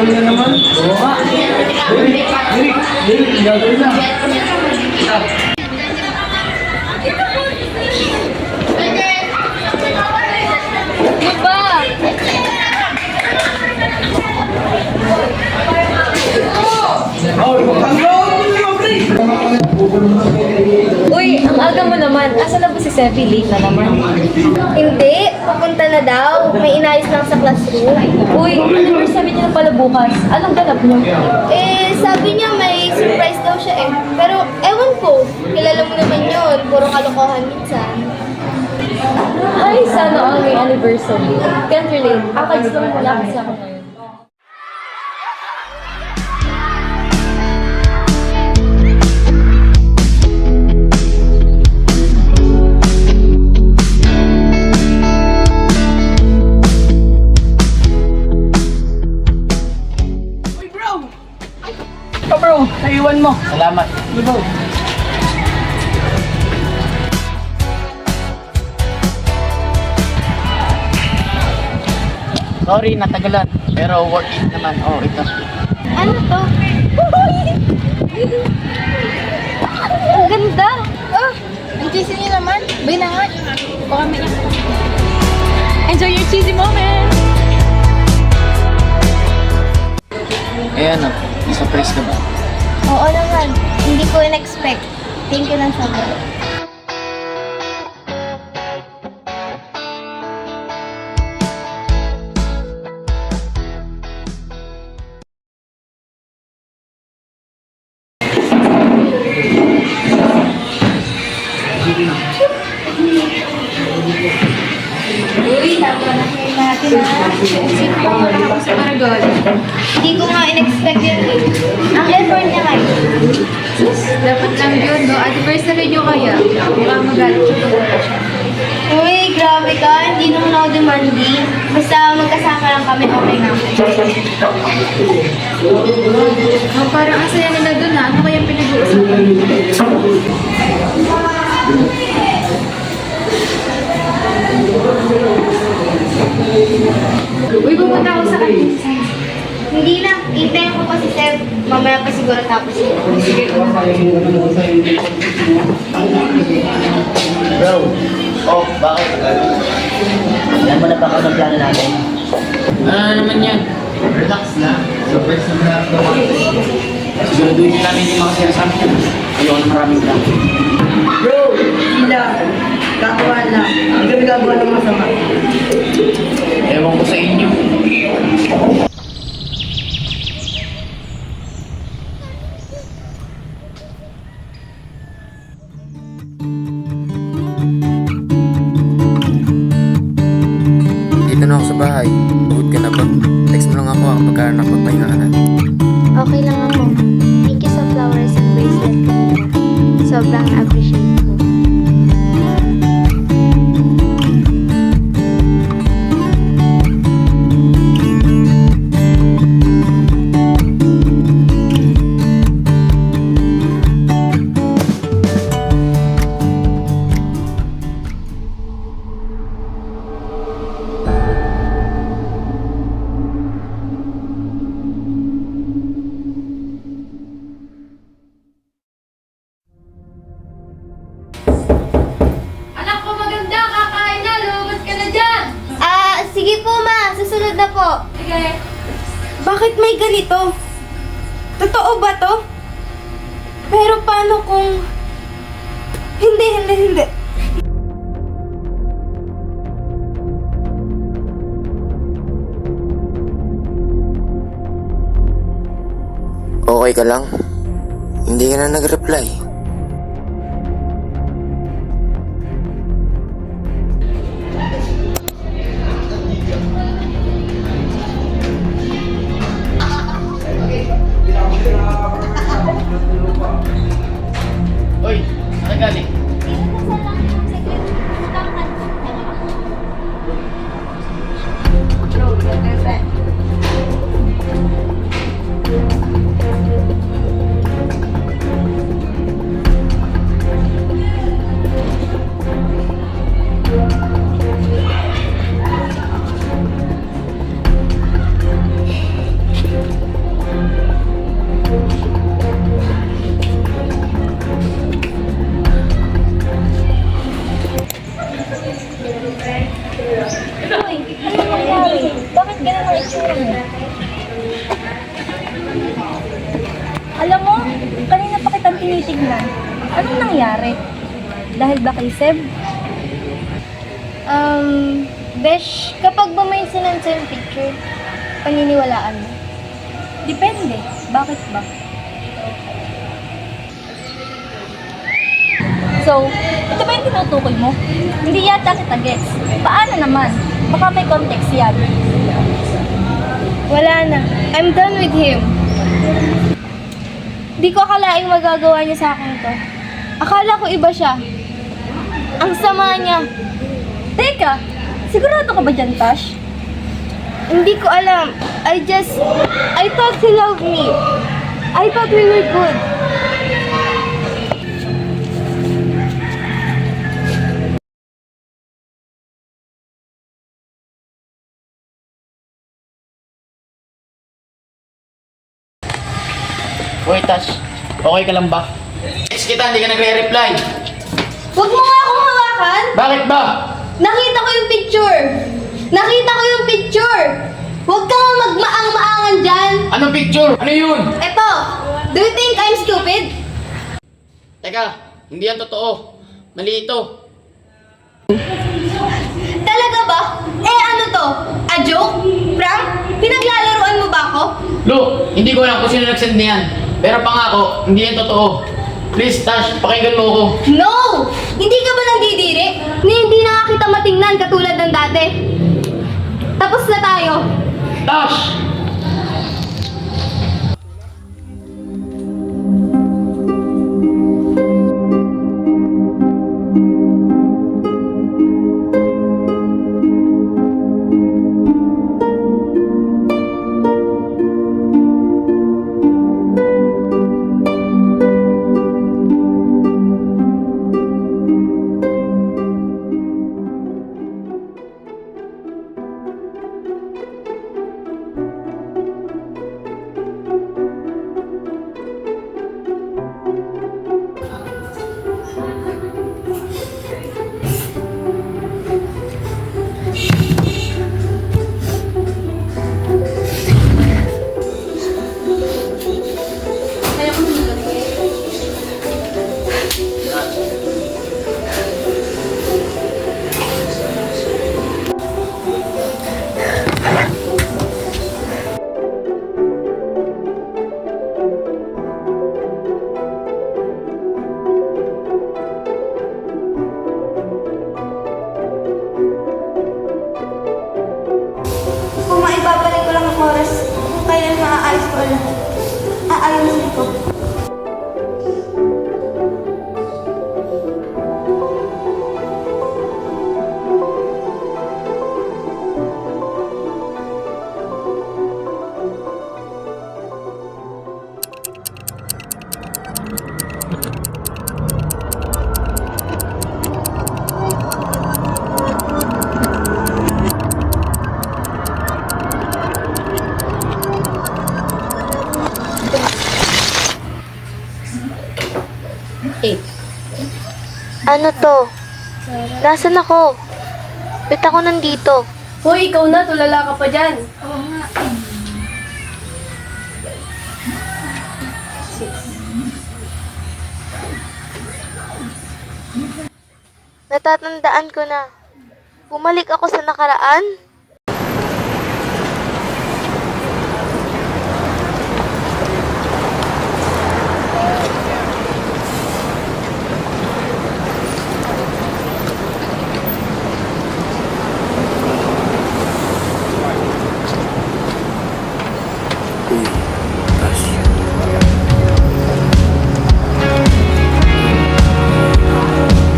gagawin na naman. Oo nga. Gagawin na. Uy, ang aga mo naman. Asa na ba si Sevi? Late na naman. Hindi, pupunta na daw. May inayos lang sa classroom. Uy, anniversary niya na pala bukas. Anong ganap niyo? Sabi niya may surprise daw siya eh. Pero ewan ko, kilala mo naman yun. Puro kalokohan minsan. Ay, sana all may anniversary. Can't relate. Akads lang muna kasi ako ngayon. Bro, naiwan mo. Salamat. Bro. Sorry, natagalan. Pero worth it naman. Oh, ito. Ano to? Ang ganda! Oh, ang cheesy niya naman. Bay na nga. Baka may Enjoy your cheesy moment! Eh ano, surprise ka ba? Oo naman. Hindi ko in-expect. Thank you ng sobra. Uy, napanahin natin ha. Sino ba wala ako sa Paragon? Hindi ko nga in-expect yun eh. Ang effort niya kayo. Dapat lang yun, no? Anniversary niyo kaya. Baka magalit siya pag wala siya. Uy, grabe ka. Hindi naman ako demanding. Basta magkasama lang kami, okay na. Oh, parang ang saya nila dun ha. Ano kayang pinag-uusapan? Uy, pumunta ako sa kantin. Hindi na. Hintayin ko pa si Seb. Mamaya pa siguro tapos yun. Bro, oh, bakit? Alam mo na ba kung anong plano natin? Ano naman yan? Relax na. Surprise na naman. Siguraduhin namin yung mga sinasabi niya. Ayoko na maraming plano. Bro, sila. Katuwaan lang. Hindi kami gagawa ng masama. Ewan ko sa inyo. Dito na ako sa bahay. Pagod ka na ba? Text mo lang ako kapag nakapagpahinga ka na. Okay lang ako. Thank you sa flowers and bracelet kanina. Sobrang appreciate ko. Sige po, ma. Susunod na po. Sige. Bakit may ganito? Totoo ba to? Pero paano kung... Hindi. Okay ka lang? Hindi ka na nag-reply. Uy, saan galing? dahilan. Anong nangyari? Dahil ba kay Seb? Besh, kapag ba may sinend sa'yo picture, paniniwalaan mo? Depende. Bakit ba? So, ito ba yung tinutukoy mo? Hindi yata kita gets. Paano naman? Baka may context yan. Wala na. I'm done with him. Di ko akalaing magagawa niya sa akin to. Akala ko iba siya. Ang sama niya. Teka, sigurado ka ba dyan, Tash? Hindi ko alam. I thought he loved me. I thought we were good. Hoy, Tash. Okay ka lang ba? Text kita, hindi ka nagre-reply. Huwag mo nga akong hawakan! Bakit ba? Nakita ko yung picture! Nakita ko yung picture! Huwag ka nga magmaang-maangan dyan! Anong picture? Ano yun? Eto! Do you think I'm stupid? Teka, hindi yan totoo. Mali ito. Talaga ba? Eh ano to? A joke? Prank? Pinaglalaruan mo ba ako? Lu, hindi ko alam kung sino nagsend niyan. Pero pangako, hindi yan totoo. Please, Tash, pakinggan mo ako. No! Hindi ka ba nandidiri? Ni hindi na nga kita matingnan katulad ng dati. Tapos na tayo. Tash! Kung maibabalik ko lang ang oras, kung kailan maaayos ko lahat, aayusin ko. Ano to? Nasaan ako? Ba't ako nandito? Hoy, ikaw na. Tulala ka pa dyan. Natatandaan ko na. Bumalik ako sa nakaraan? Uy, Tash.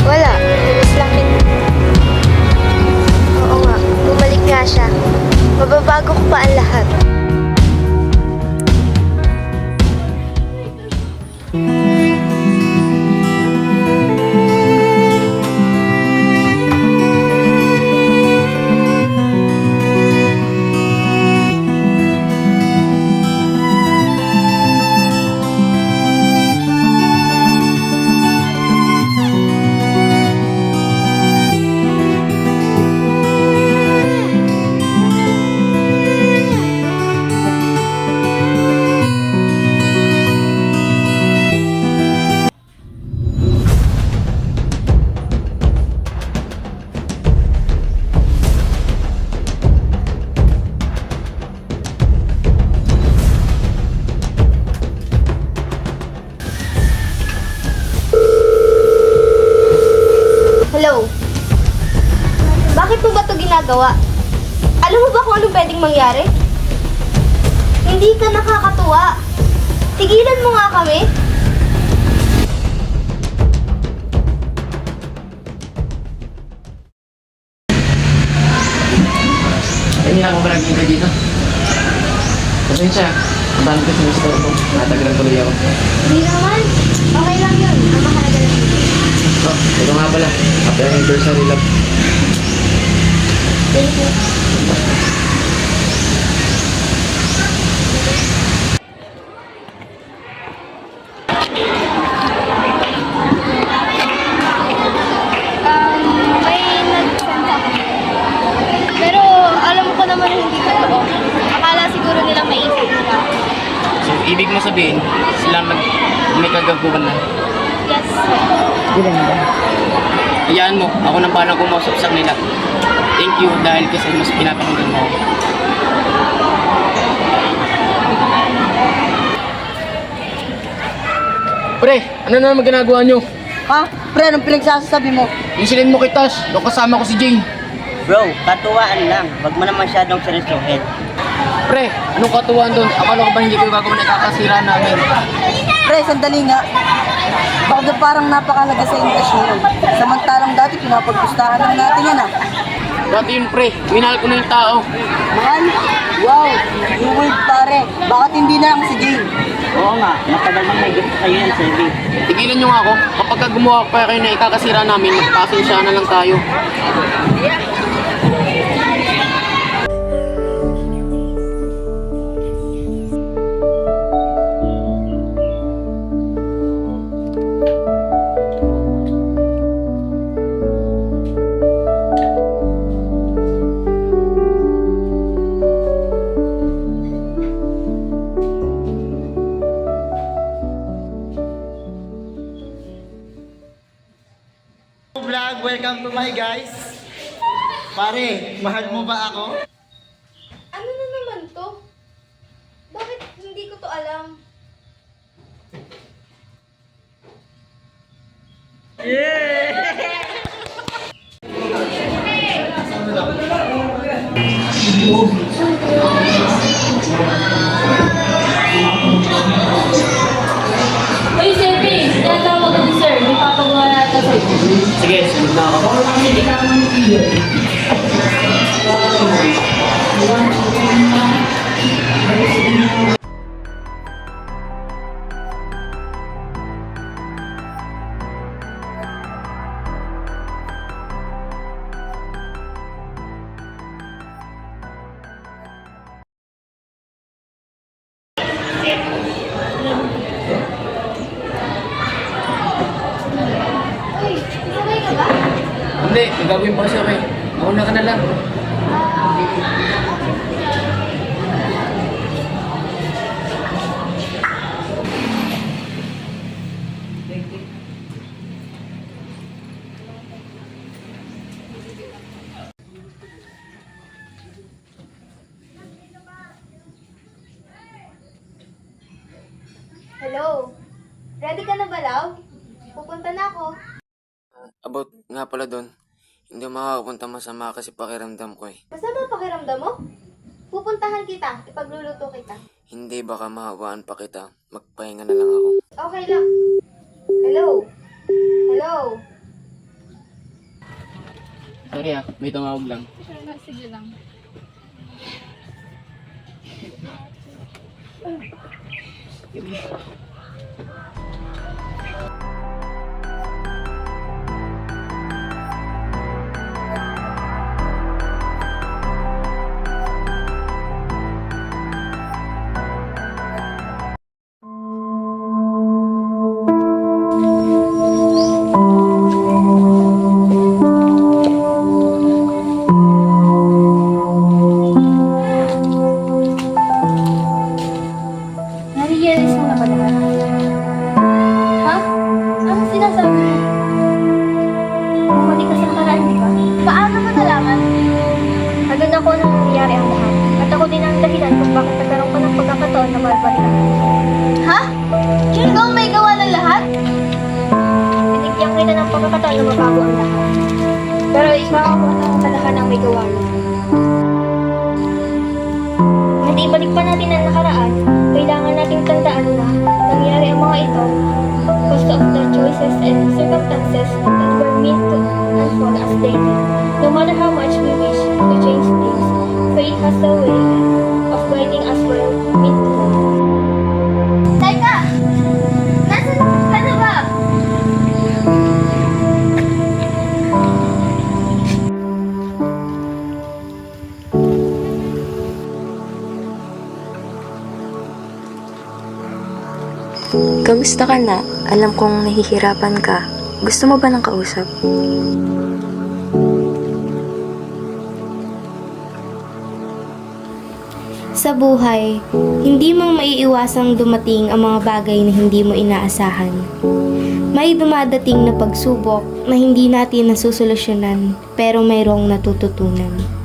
Wala. Namiss lang kita. Oo nga. Bumalik ginagawa. Alam mo ba kung anong pwedeng mangyari? Hindi ka nakakatuwa. Tigilan mo nga kami. Hindi na ako ba nagkita dito? Pasensya, ang dami ko sinistore ko. Natagalan tuloy ako. Hindi naman. Okay lang yun. Ang mahalaga lang yun. Oh, ito nga pala. Happy anniversary love. Thank you. May nag-send ako. Pero alam ko naman na hindi totoo. Akala siguro nilang maisip nila. So, ibig mo sabihin, sila may kagaguhan na. Yes. Hayaan mo, ako nang paano kumausap sa kanila. Thank you dahil kasi mas pinapakinggan mo ako. Pre, ano na naman ginagawa nyo? Ha? Pre, anong pinagsasabi mo? Yung silin mo kay Tash, yung kasama ko si Jane. Bro, katuwaan lang. Wag mo na masyadong seryosohin. Pre, anong katuwaan doon? Akala ko ba hindi ko gagawin na kakasira namin? Pre, sandali nga. Bakit parang napakalaga sa invitation yun? Samantalang dati pinapagpustahan lang natin yan ah. Dati yun pre, minahal ko na yung tao. Mahal? Wow! Yung word pare. Bakit hindi na lang si Jane? Oo nga, matagal nang may gusto kayo yan, Selby. Tigilan nyo nga ako, kapag gumawa pa kayo na ikakasira namin, magpasensya na lang tayo. Vlog, welcome to my guys. Pare, mahal mo ba ako? Ano na naman to? Bakit hindi ko to alam? Uy, Sepi! Yan tawag ni sir. May papagawa yata sa'yo. Sige, sunod na ako. Uy, sabay ka ba? Hindi, gagawin pa siya kayo. Mauna ka na lang. Hello? Ready ka na ba, love? Pupunta na ako. About nga pala doon, hindi makakapunta masama kasi pakiramdam ko eh. Basta ba pakiramdam mo? Pupuntahan kita. Ipagluluto kita. Hindi baka mahawaan pa kita, magpahinga na lang ako. Okay lang. Hello? Hello? Sorry ah, may tumawag lang. Sige lang. Nare-realize mo na ba lahat? Ha? Anong sinasabi mo? Bumalik ka sa nakaraan, di ba? Paano mo nalaman? Agad ako nang nangyayari ang lahat. At ako din ang dahilan kung bakit nagkaroon ko ng pagkakataon na malbalikan. Ha? Ikaw may gawa ng lahat? Binigyan kita ng pagkakataon na mabago ang lahat. Pero ikaw ang talaga ng may gawa mo. At ibalik pa natin ang nakaraan, kailangan nating tandaan na nangyari ang mga ito because of the choices and circumstances that were meant to unfold as they did. No matter how much we wish to change things, fate has a way of guiding us where meant to go. Teka! Nasaan ka na ba? Kamusta ka na? Alam kong nahihirapan ka. Gusto mo ba ng kausap? Sa buhay, hindi mo maiiwasang dumating ang mga bagay na hindi mo inaasahan. May dumadating na pagsubok na hindi natin nasusolusyonan pero mayroong natututunan.